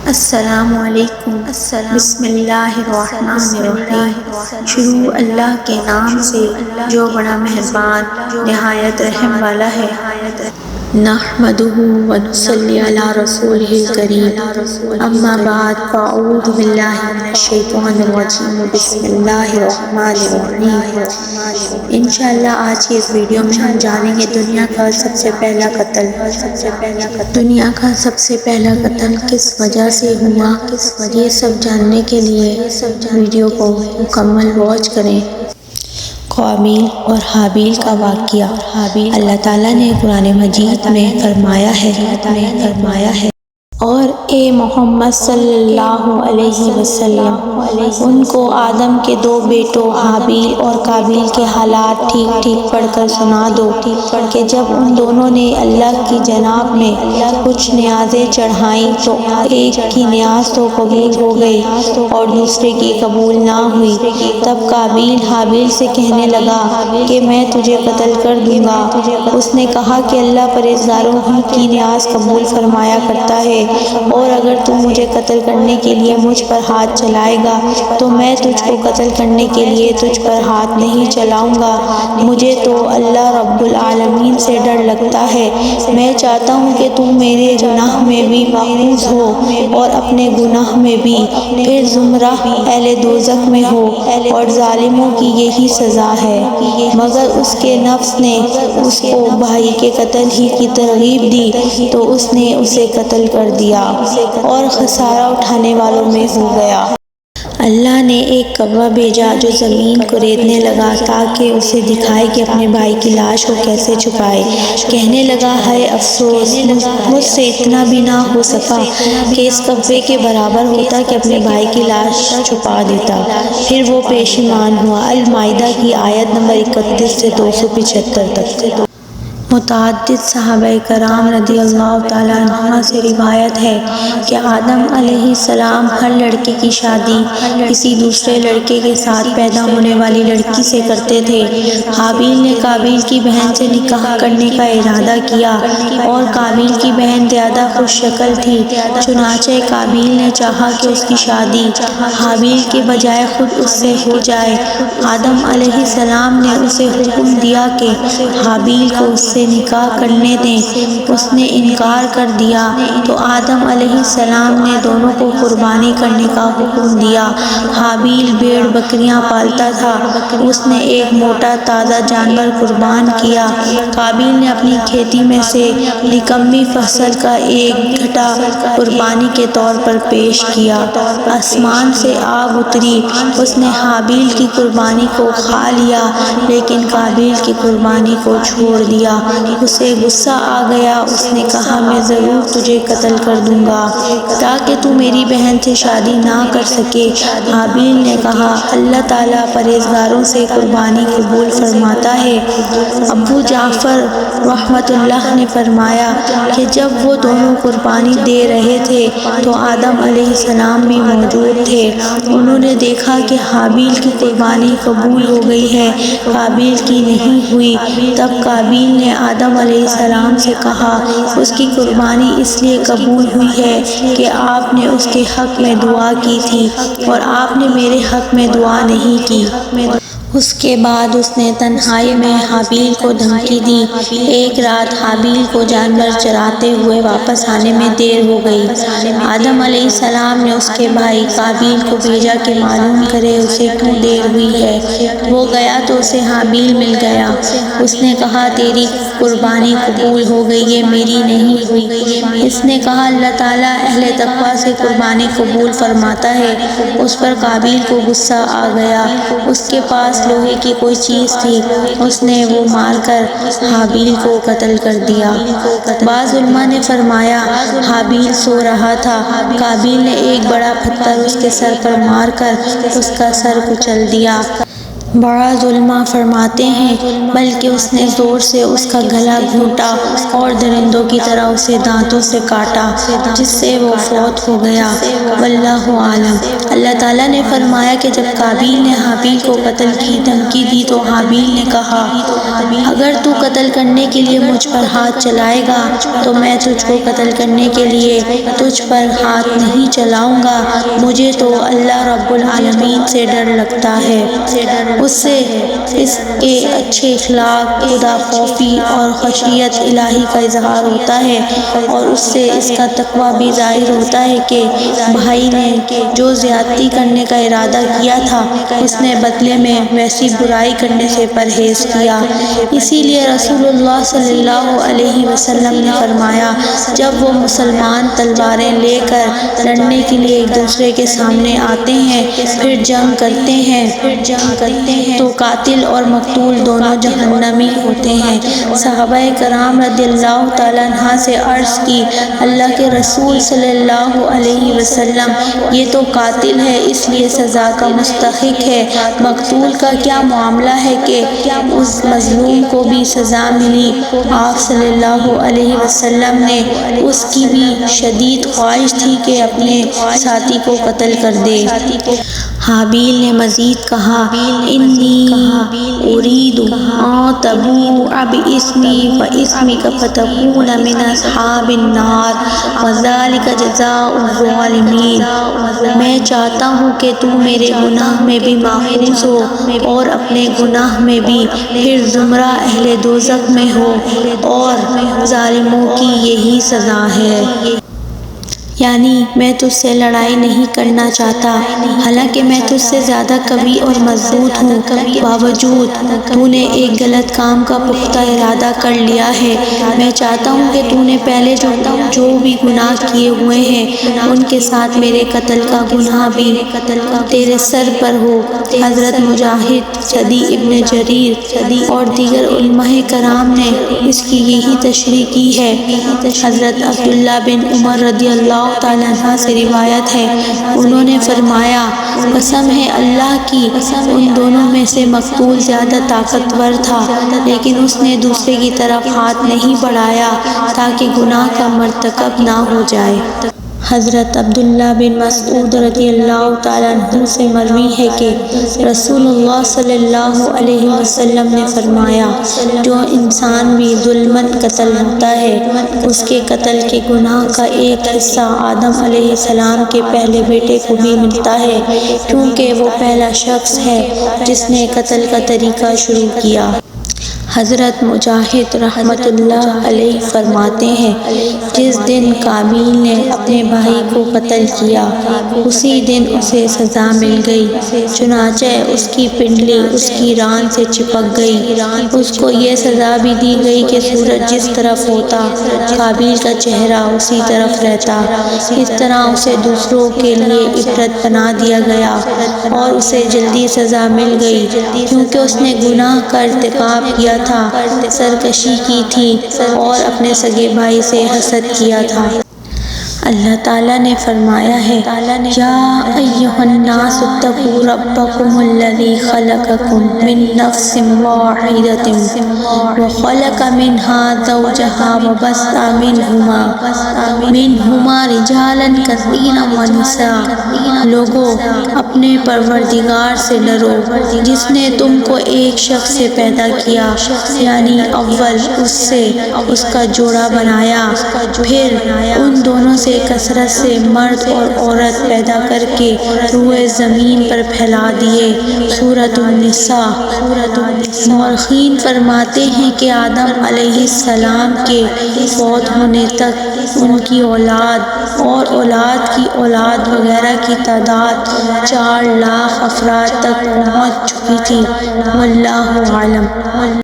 السلام علیکم۔ بسم اللہ الرحمن الرحیم۔ شروع اللہ کے نام سے جو بڑا مہربان نہایت رحم والا ہے۔ نحمدہ ونصلی علی رسولہ الکریم، اما بعد فاعوذ باللہ من الشیطان الرجیم، بسم اللہ الرحمن الرحیم۔ انشاءاللہ آج کی اس ویڈیو میں ہم جانیں گے دنیا کا سب سے پہلا قتل۔ دنیا کا سب سے پہلا قتل کس وجہ سے ہوا، یہ سب جاننے کے لیے ویڈیو کو مکمل واچ کریں۔ قابیل اور حابیل کا واقعہ۔ اللہ تعالیٰ نے قرآن مجید میں فرمایا ہے اور اے محمد صلی اللہ علیہ وسلم ان کو آدم کے دو بیٹوں حابیل اور قابیل کے حالات ٹھیک پڑھ کر سنا دو کہ جب ان دونوں نے اللہ کی جناب میں کچھ نیازیں چڑھائیں تو ایک کی نیاز تو قبول ہو گئی اور دوسرے کی قبول نہ ہوئی۔ تب قابیل حابیل سے کہنے لگا کہ میں تجھے قتل کر دوں گا۔ اس نے کہا کہ اللہ پرہیزگاروں ہی کی نیاز قبول فرمایا کرتا ہے، اور اگر تم مجھے قتل کرنے کے لیے مجھ پر ہاتھ چلائے گا تو میں تجھ کو قتل کرنے کے لیے تجھ پر ہاتھ نہیں چلاؤں گا۔ مجھے تو اللہ رب العالمین سے ڈر لگتا ہے۔ میں چاہتا ہوں کہ تم میرے گناہ میں بھی ماخوذ ہو اور اپنے گناہ میں بھی، پھر زمرہ اہل دوزخ میں ہو، اور ظالموں کی یہی سزا ہے۔ مگر اس کے نفس نے اس کو بھائی کے قتل ہی کی ترغیب دی تو اس نے اسے قتل کر دیا اور خسارہ اٹھانے والوں میں ہو گیا۔ اللہ نے ایک کوا بھیجا جو زمین کو ریتنے لگا تاکہ اسے دکھائے کہ اپنے بھائی کی لاش کو کیسے چھپائے۔ کہنے لگا ہائے افسوس، مجھ سے اتنا بھی نہ ہو سکا کہ اس کوے کے برابر ہوتا کہ اپنے بھائی کی لاش چھپا دیتا۔ پھر وہ پشیمان ہوا۔ المائدہ کی آیت نمبر 31 سے 275 تک۔ متعدد صحابہ کرام رضی اللہ تعالیٰ عنہ سے روایت ہے کہ آدم علیہ السلام ہر لڑکے کی شادی کسی دوسرے لڑکے کے ساتھ پیدا ہونے والی لڑکی سے کرتے تھے۔ حابیل نے قابیل کی بہن سے نکاح کرنے کا ارادہ کیا اور قابیل کی بہن زیادہ خوش شکل تھی، چنانچہ قابیل نے چاہا کہ اس کی شادی حابیل کے بجائے خود اس سے ہو جائے۔ آدم علیہ السلام نے اسے حکم دیا کہ حابیل کو اس سے نکاح کرنے دیں۔ اس نے انکار کر دیا تو آدم علیہ السلام نے دونوں کو قربانی کرنے کا حکم دیا۔ حابیل بھیڑ بکریاں پالتا تھا، اس نے ایک موٹا تازہ جانور قربان کیا۔ قابیل نے اپنی کھیتی میں سے نکمی فصل کا ایک گھٹا قربانی کے طور پر پیش کیا۔ آسمان سے آگ اتری، اس نے حابیل کی قربانی کو کھا لیا لیکن قابیل کی قربانی کو چھوڑ دیا۔ اسے غصہ آ گیا، اس نے کہا میں ضرور تجھے قتل کر دوں گا تاکہ تو میری بہن سے شادی نہ کر سکے۔ حابیل نے کہا اللہ تعالیٰ پرہیزگاروں سے قربانی قبول فرماتا ہے۔ ابو جعفر رحمۃ اللہ نے فرمایا کہ جب وہ دونوں قربانی دے رہے تھے تو آدم علیہ السلام بھی موجود تھے۔ انہوں نے دیکھا کہ حابیل کی قربانی قبول ہو گئی ہے، قابیل کی نہیں ہوئی۔ تب قابیل نے آدم علیہ السلام سے کہا اس کی قربانی اس لیے قبول ہوئی ہے کہ آپ نے اس کے حق میں دعا کی تھی اور آپ نے میرے حق میں دعا نہیں کی۔ اس کے بعد اس نے تنہائی میں حابیل کو دھمکی دی۔ ایک رات حابیل کو جانور چراتے ہوئے واپس آنے میں دیر ہو گئی۔ آدم علیہ السلام نے اس کے بھائی قابیل کو بھیجا کہ معلوم کرے اسے کیوں دیر ہوئی ہے۔ وہ گیا تو اسے حابیل مل گیا۔ اس نے کہا تیری قربانی قبول ہو گئی ہے، میری نہیں ہوئی۔ اس نے کہا اللہ تعالیٰ اہل تقویٰ سے قربانی قبول فرماتا ہے۔ اس پر قابیل کو غصہ آ گیا۔ اس کے پاس لوہے کی کوئی چیز تھی، اس نے وہ مار کر حابیل کو قتل کر دیا۔ بعض علماء نے فرمایا حابیل سو رہا تھا، قابیل نے ایک بڑا پتھر اس کے سر پر مار کر اس کا سر کچل دیا۔ بڑا ظلمہ فرماتے ہیں، بلکہ اس نے زور سے اس کا گلا گھونٹا اور درندوں کی طرح اسے دانتوں سے کاٹا، جس سے وہ فوت ہو گیا۔ واللہ عالم۔ اللہ تعالیٰ نے فرمایا کہ جب قابیل نے حابیل کو قتل کی دھمکی دی تو حابیل نے کہا، اگر تو قتل کرنے کے لیے مجھ پر ہاتھ چلائے گا تو میں تجھ کو قتل کرنے کے لیے تجھ پر ہاتھ نہیں چلاؤں گا، مجھے تو اللہ رب العالمین سے ڈر لگتا ہے، اس سے اس کے اچھے اخلاق، خدا خوفی اور خشیت الہی کا اظہار ہوتا ہے، اور اس سے اس کا تقویٰ بھی ظاہر ہوتا ہے کہ بھائی نے جو زیادتی کرنے کا ارادہ کیا تھا اس نے بدلے میں ویسی برائی کرنے سے پرہیز کیا۔ اسی لیے رسول اللہ صلی اللہ علیہ وسلم نے فرمایا، جب وہ مسلمان تلواریں لے کر لڑنے کے لیے ایک دوسرے کے سامنے آتے ہیں، پھر جنگ کرتے ہیں تو قاتل اور مقتول دونوں جہنمی ہوتے ہیں۔ صحابہ کرام رضی اللہ تعالیٰ عنہ سے عرض کی، اللہ کے رسول صلی اللہ علیہ وسلم، یہ تو قاتل ہے اس لیے سزا کا مستحق ہے، مقتول کا کیا معاملہ ہے کہ اس مظلوم کو بھی سزا ملی؟ آپ صلی اللہ علیہ وسلم نے اس کی بھی شدید خواہش تھی کہ اپنے ساتھی کو قتل کر دے۔ حابیل نے مزید کہا، انی ارید ان تبوء باسمی واسمک فتکون من اصحاب النار وذلک جزاء الظالمین۔ میں چاہتا ہوں کہ تو میرے گناہ میں بھی ماخوذ ہو اور اپنے گناہ میں بھی پھر زمرہ اہل دوزخ میں ہو، اور ظالموں کی یہی سزا ہے۔ یعنی میں تجھ سے لڑائی نہیں کرنا چاہتا، حالانکہ میں تجھ سے زیادہ قوی اور مضبوط ہوں، باوجود تو نے ایک غلط کام کا پختہ ارادہ کر لیا ہے۔ میں چاہتا ہوں کہ تو نے پہلے جو بھی گناہ کیے ہوئے ہیں ان کے ساتھ میرے قتل کا گناہ بھی تیرے سر پر ہو۔ حضرت مجاہد، سعدی ابن جریر اور دیگر علماء کرام نے اس کی یہی تشریح کی ہے۔ حضرت عبداللہ بن عمر رضی اللہ تعالیٰ عنہ سے روایت ہے، انہوں نے فرمایا، قسم ہے اللہ کی، ان دونوں میں سے مقتول زیادہ طاقتور تھا، لیکن اس نے دوسرے کی طرف ہاتھ نہیں بڑھایا تاکہ گناہ کا مرتکب نہ ہو جائے۔ حضرت عبداللہ بن مسعود رضی اللہ تعالیٰ عنہ سے مروی ہے کہ رسول اللہ صلی اللہ علیہ وسلم نے فرمایا، جو انسان بھی ظلماً قتل ہوتا ہے اس کے قتل کے گناہ کا ایک حصہ آدم علیہ السلام کے پہلے بیٹے کو بھی ملتا ہے، کیونکہ وہ پہلا شخص ہے جس نے قتل کا طریقہ شروع کیا۔ حضرت مجاہد رحمۃ اللہ علیہ فرماتے ہیں، جس دن قابیل نے اپنے بھائی کو قتل کیا اسی دن اسے سزا مل گئی، چنانچہ اس کی پنڈلی اس کی ران سے چپک گئی۔ اس کو یہ سزا بھی دی گئی کہ سورج جس طرف ہوتا قابیل کا چہرہ اسی طرف رہتا۔ اس طرح اسے دوسروں کے لیے عبرت بنا دیا گیا اور اسے جلدی سزا مل گئی، کیونکہ اس نے گناہ کا ارتکاب کیا تھا، سرکشی کی تھی اور اپنے سگے بھائی سے حسد کیا تھا۔ اللہ تعالیٰ نے فرمایا ہے، یا ایھا الناس اتقوا ربکم الذی خلقکم من نفس واحدۃ وخلق منها زوجها وبث منہما رجالا کثیرا ونساء۔ لوگو، اپنے پروردگار سے ڈرو جس نے تم کو ایک شخص سے پیدا کیا، یعنی اول اس سے اس کا جوڑا بنایا، پھر ان دونوں سے کثرت سے مرد اور عورت پیدا کر کے روئے زمین پر پھیلا دیے۔ سورۃ النساء۔ مورخین فرماتے ہیں کہ آدم علیہ السلام کے فوت ہونے تک ان کی اولاد اور اولاد کی اولاد وغیرہ کی تعداد 4 لاکھ افراد تک پہنچ چکی تھی۔ واللہ عالم۔